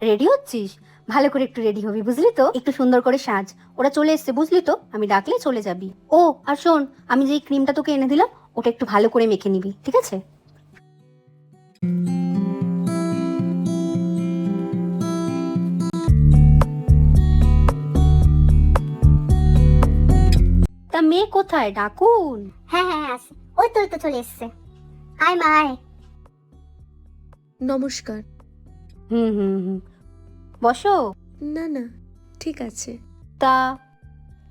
Ready হচ্ছিস? ভালো করে একটু রেডি হবি, বুঝলি তো? একটু সুন্দর করে সাজ। ওরা চলে এসছে, বুঝলি তো? আমি ডাকলে চলে যাবি। ও আর শোন, আমি যেই ক্রিমটা তোকে এনে দিলাম ওটা একটু ভালো করে মেখে নিবি, ঠিক আছে? তা মেয়ে কোথায়, ডাকুন? হ্যাঁ হ্যাঁ হ্যাঁ, আসি। ওই তো চলে এসছে। আয় মা আয়। নমস্কার। হুম হুম হুম, বসো। না না, ঠিক আছে। তা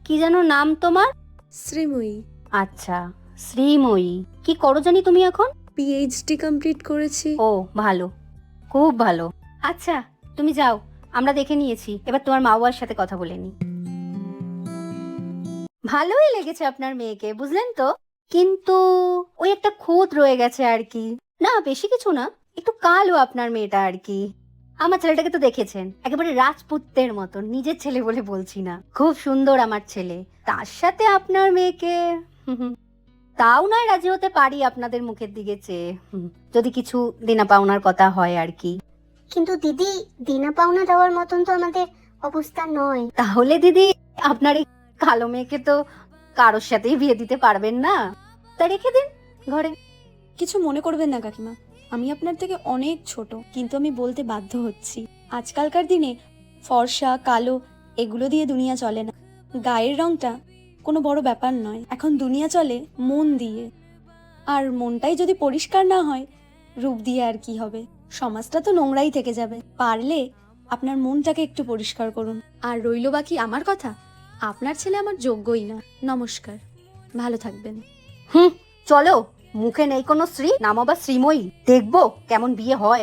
কি যেন নাম তোমার? শ্রীময়ী। আচ্ছা, শ্রীময়ী। কি করো জানি তুমি এখন? পিএইচডি কমপ্লিট করেছি। ও ভালো, খুব ভালো। আচ্ছা তুমি যাও, আমরা দেখে নিয়েছি, এবার তোমার মা বাবার সাথে কথা বলে নি। ভালোই লেগেছে আপনার মেয়েকে, বুঝলেন তো? কিন্তু ওই একটা খুঁত রয়ে গেছে আর কি। না বেশি কিছু না, একটু কালো আপনার মেয়েটা আর কি। আমার ছেলেটাকে তো দেখেছেন, একেবারে রাজপুত্রের মতন। নিজের ছেলে বলে বলছি না, খুব সুন্দর আমার ছেলে। তার সাথে আপনার মেয়েকে তাও নয় রাজি হতে পারি আপনাদের মুখের দিকে চেয়ে, যদি কিছু দেনা পাওনার কথা হয় আর কি। কিন্তু দিদি, দেনা পাওনা দেওয়ার মতন তো আমাদের অবস্থা নয়। তাহলে দিদি আপনার এই কালো মেয়েকে তো কারোর সাথেই বিয়ে দিতে পারবেন না, তা রেখে দিন ঘরে। কিছু মনে করবেন না কাকিমা, আমি আপনার থেকে অনেক ছোট, কিন্তু আমি বলতে বাধ্য হচ্ছি। আজকালকার দিনে ফর্সা কালো এগুলো দিয়ে দুনিয়া চলে না। গায়ের রংটা কোনো বড় ব্যাপার নয়, এখন দুনিয়া চলে মন দিয়ে। আর মনটাই যদি পরিষ্কার না হয়, রূপ দিয়ে আর কি হবে? সমাজটা তো নোংরাই থেকে যাবে। পারলে আপনার মনটাকে একটু পরিষ্কার করুন। আর রইল বাকি আমার কথা, আপনার ছেলে আমার যোগ্যই না। নমস্কার, ভালো থাকবেন। চলো, মুখে নেই কোনো শ্রী, নাম আবার শ্রীময়ী। দেখবো কেমন বিয়ে হয়।